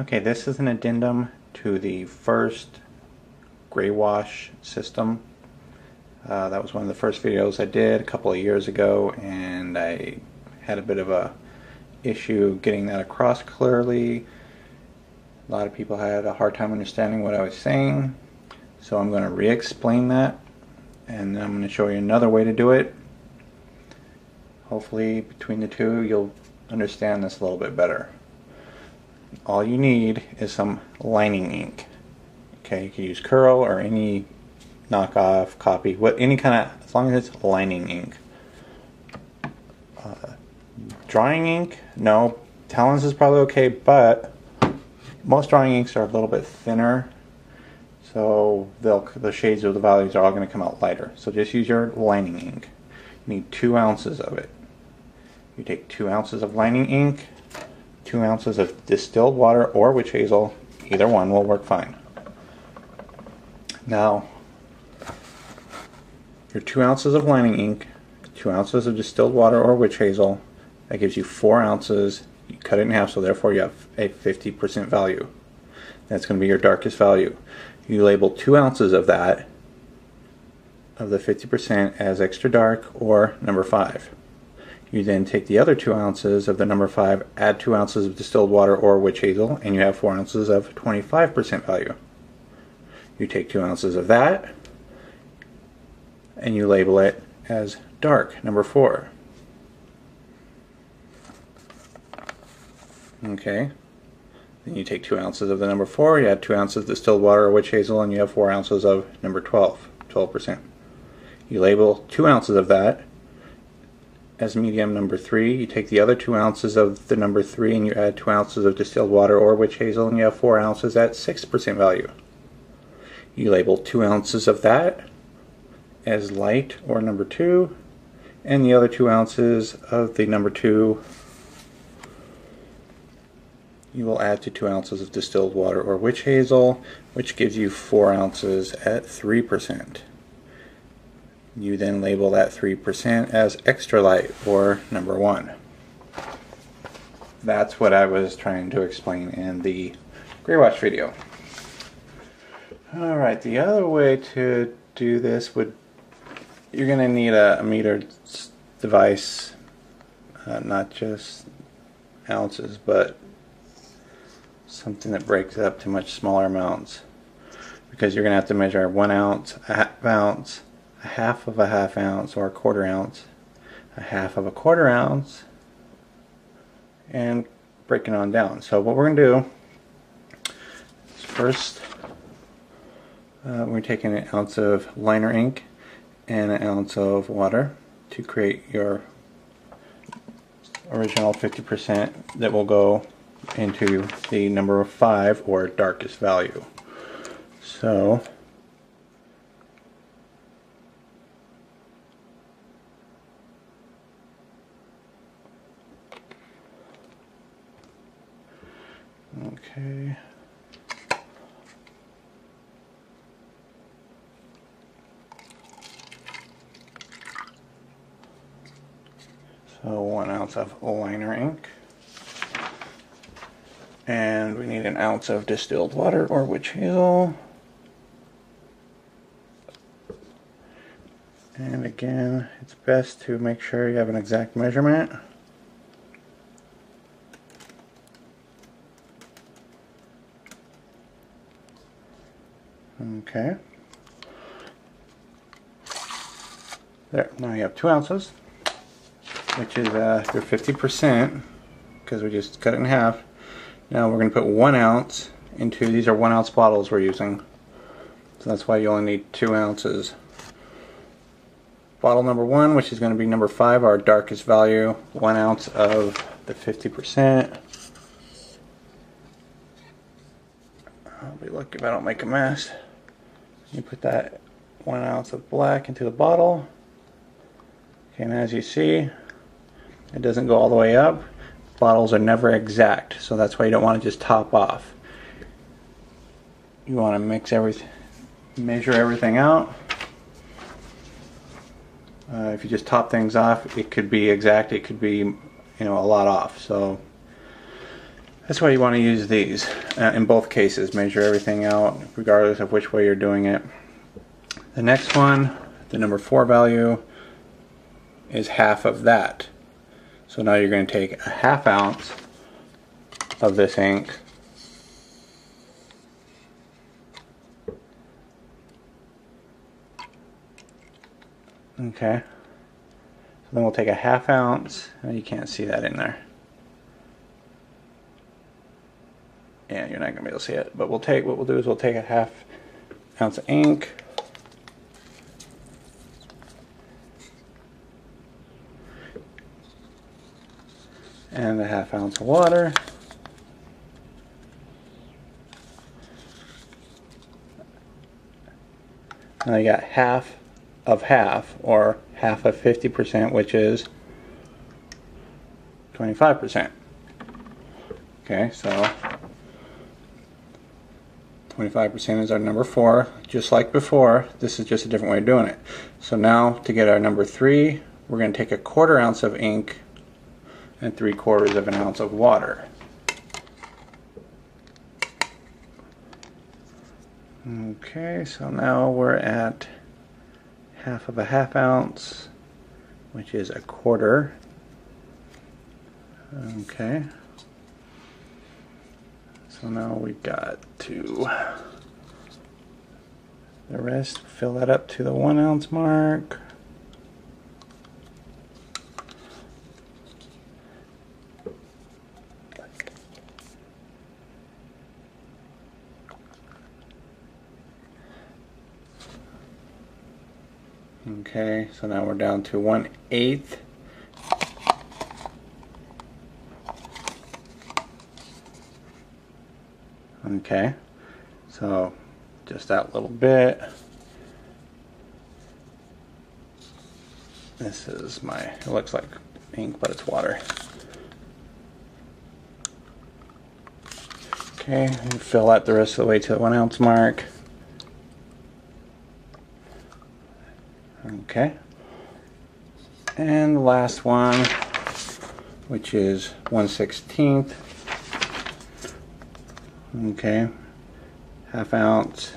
Okay, this is an addendum to the first gray wash system. That was one of the first videos I did a couple of years ago, and I had a bit of a issue getting that across clearly. A lot of people had a hard time understanding what I was saying, so I'm going to re-explain that, and then I'm going to show you another way to do it. Hopefully between the two you'll understand this a little bit better. All you need is some lining ink. Okay, you can use Curl or any knockoff copy, any kind of, as long as it's lining ink. Drawing ink, no. Talons is probably okay, but most drawing inks are a little bit thinner, so the shades of the values are all going to come out lighter. So just use your lining ink. You need 2 ounces of it. You take 2 ounces of lining ink, 2 ounces of distilled water or witch hazel, either one will work fine. Now, your 2 ounces of lining ink, 2 ounces of distilled water or witch hazel, that gives you 4 ounces. You cut it in half, so therefore you have a 50% value. That's going to be your darkest value. You label 2 ounces of that, of the 50%, as extra dark or number 5. You then take the other 2 ounces of the number 5, add 2 ounces of distilled water or witch hazel, and you have 4 ounces of 25% value. You take 2 ounces of that, and you label it as dark, number 4. Okay. Then you take 2 ounces of the number 4, you add 2 ounces of distilled water or witch hazel, and you have 4 ounces of number 12, 12%. You label 2 ounces of that as medium number 3. You take the other 2 ounces of the number 3 and you add 2 ounces of distilled water or witch hazel, and you have 4 ounces at 6% value. You label 2 ounces of that as light or number 2, and the other 2 ounces of the number 2 you will add to 2 ounces of distilled water or witch hazel, which gives you 4 ounces at 3%. You then label that 3% as extra light or number 1. That's what I was trying to explain in the gray wash video. Alright, the other way to do this you're going to need a meter device, not just ounces, but something that breaks it up to much smaller amounts, because you're going to have to measure 1 ounce, a half ounce, a half of a half ounce, or a quarter ounce, a half of a quarter ounce, and break it on down. So what we're going to do is first we're taking an ounce of liner ink and an ounce of water to create your original 50% that will go into the number 5 or darkest value. So okay. So 1 ounce of liner ink, and we need an ounce of distilled water or witch hazel. And again, it's best to make sure you have an exact measurement. Okay. There, now you have 2 ounces, which is your 50%, because we just cut it in half. Now we're going to put 1 ounce into, these are 1 ounce bottles we're using, so that's why you only need 2 ounces. Bottle number 1, which is going to be number 5, our darkest value, 1 ounce of the 50%. I'll be lucky if I don't make a mess. You put that 1 ounce of black into the bottle. Okay, and as you see, it doesn't go all the way up. Bottles are never exact, so that's why you don't want to just top off. You want to mix everything, measure everything out. If you just top things off, it could be exact, it could be, a lot off. So That's why you want to use these in both cases. Measure everything out regardless of which way you're doing it. The next one, the number 4 value, is half of that. So now you're going to take a ½ ounce of this ink, okay, so then we'll take a ½ ounce, you can't see that in there, yeah, you're not going to be able to see it, but what we'll do is we'll take a ½ ounce of ink, and a ½ ounce of water. Now you got half of half, or half of 50%, which is 25%. Okay, so 25% is our number 4, just like before. This is just a different way of doing it. So now to get our number 3, we're going to take a ½ ounce of ink and 3/4 of an ounce of water. Okay, so now we're at half of a ½ ounce, which is a 1/4. Okay, so now we've got to the rest, fill that up to the 1 ounce mark. Okay, so now we're down to 1/8. Okay, so just that little bit. This is it looks like ink, but it's water. Okay, and fill that the rest of the way to the 1 ounce mark. Okay, and the last one, which is 1/16. Okay, ½ ounce.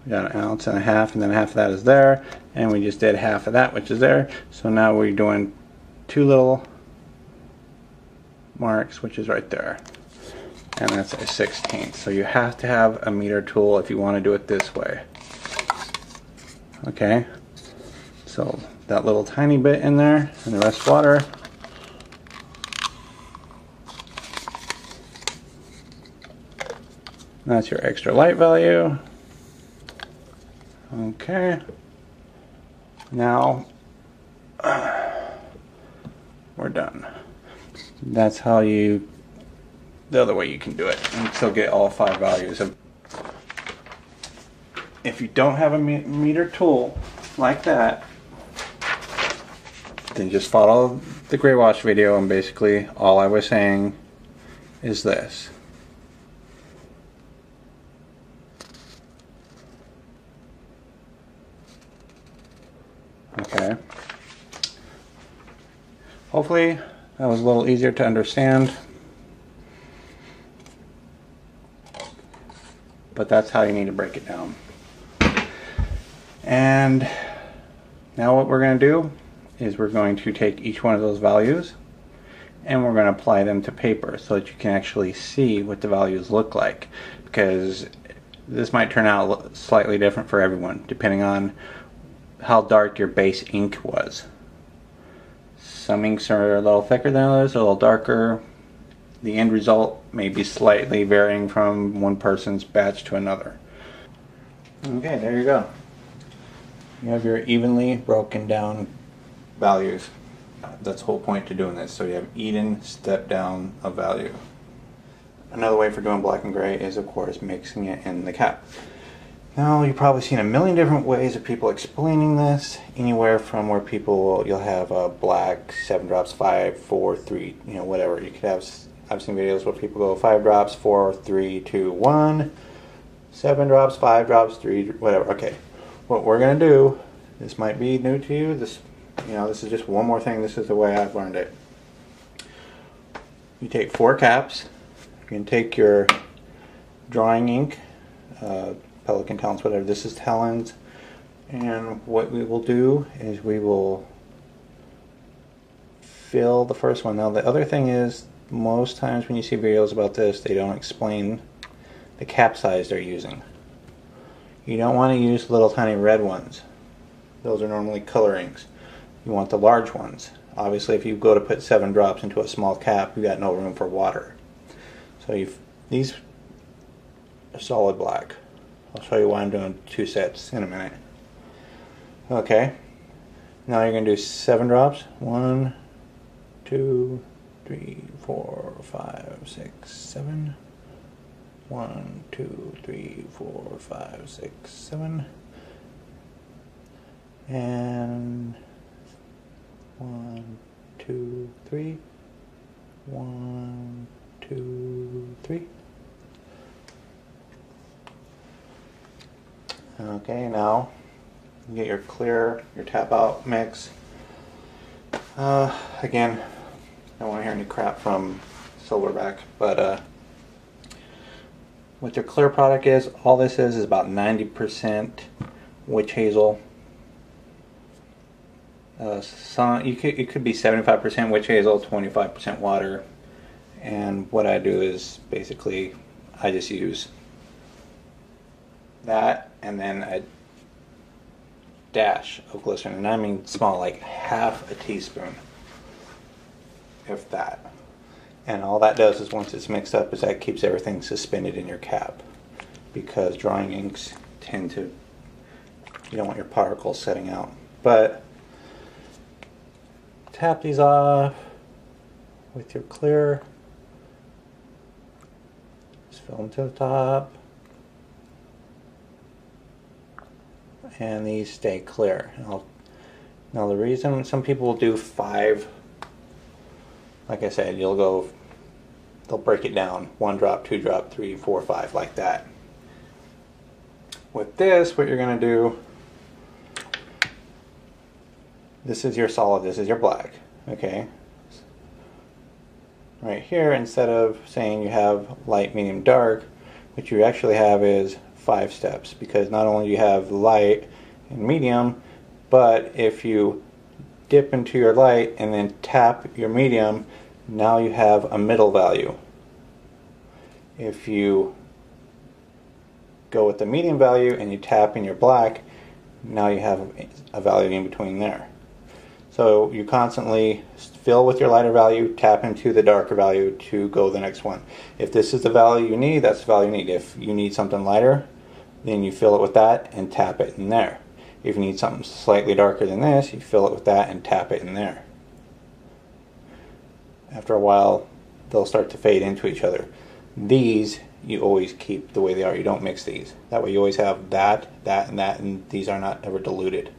We got 1.5 ounces, and then half of that is there, and we just did half of that, which is there. So now we're doing 2 little marks, which is right there, and that's a 1/16. So you have to have a meter tool if you want to do it this way. Okay. So that little tiny bit in there, and the rest water. That's your extra light value. Okay. Now we're done. That's how the other way you can do it, and still get all 5 values. If you don't have a meter tool like that, then just follow the gray wash video, and basically all I was saying is this. Okay. Hopefully that was a little easier to understand. But that's how you need to break it down. And now what we're going to do is we're going to take each one of those values and we're going to apply them to paper so that you can actually see what the values look like, because this might turn out slightly different for everyone depending on how dark your base ink was. Some inks are a little thicker than others, a little darker. The end result may be slightly varying from one person's batch to another. Okay, there you go. You have your evenly broken down values. That's the whole point to doing this, so you have even step down of value. Another way for doing black and gray is, of course, mixing it in the cap. Now, you've probably seen a million different ways of people explaining this, anywhere from where you'll have a black 7 drops, 5, 4, 3, whatever. You could have, I've seen videos where people go 5 drops, 4, 3, 2, 1, 7 drops, 5 drops, 3, whatever. Okay, what we're going to do, this might be new to you, this is just one more thing, this is the way I've learned it. You take 4 caps, can take your drawing ink, Pelican Talents, whatever, this is Talons, and what we will do is we will fill the first one. Now the other thing is, most times when you see videos about this, they don't explain the cap size they're using. You don't want to use little tiny red ones. Those are normally color inks. You want the large ones. Obviously if you go to put 7 drops into a small cap, you got no room for water. So these are solid black. I'll show you why I'm doing 2 sets in a minute. Okay, now you're going to do 7 drops. 1, 2, 3, 4, 5, 6, 7. 1, 2, 3, 4, 5, 6, 7. And 1, 2, 3. 1, 2, 3. Okay, now you get your clear, your tap out mix. Again, I don't want to hear any crap from Silverback, but what their clear product is, all this is about 90% witch hazel. It could be 75% witch hazel, 25% water. And what I do is basically I just use that and then a dash of glycerin, and I mean small, like half a teaspoon, if that. And all that does is, once it's mixed up, is that keeps everything suspended in your cap, because drawing inks tend to, you don't want your particles setting out. But tap these off with your clear. Just fill them to the top. And these stay clear. Now the reason some people will do 5, like I said, they'll break it down, 1 drop, 2 drop, 3, 4, 5, like that. With this, what you're going to do, this is your solid, this is your black, okay? Right here, instead of saying you have light, medium, dark, what you actually have is 5 steps, because not only do you have light and medium, but if you dip into your light and then tap your medium, now you have a middle value. If you go with the medium value and you tap in your black, now you have a value in between there. So you constantly fill with your lighter value, tap into the darker value to go the next one. If this is the value you need, that's the value you need. If you need something lighter, then you fill it with that and tap it in there. If you need something slightly darker than this, you fill it with that and tap it in there. After a while, they'll start to fade into each other. These, you always keep the way they are. You don't mix these. That way you always have that, that, and that, and these are not ever diluted.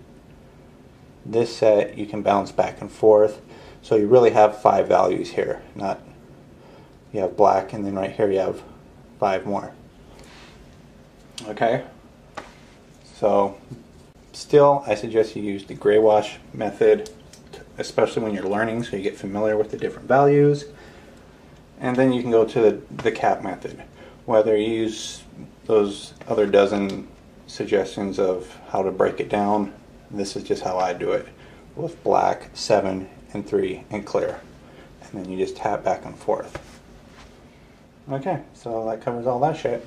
This set, you can bounce back and forth. So you really have 5 values here. Not, you have black, and then right here you have 5 more. Okay? So, still, I suggest you use the gray wash method, especially when you're learning, so you get familiar with the different values. And then you can go to the cap method. Whether you use those other dozen suggestions of how to break it down, this is just how I do it. With black, 7, and 3, and clear. And then you just tap back and forth. Okay, so that covers all that shit.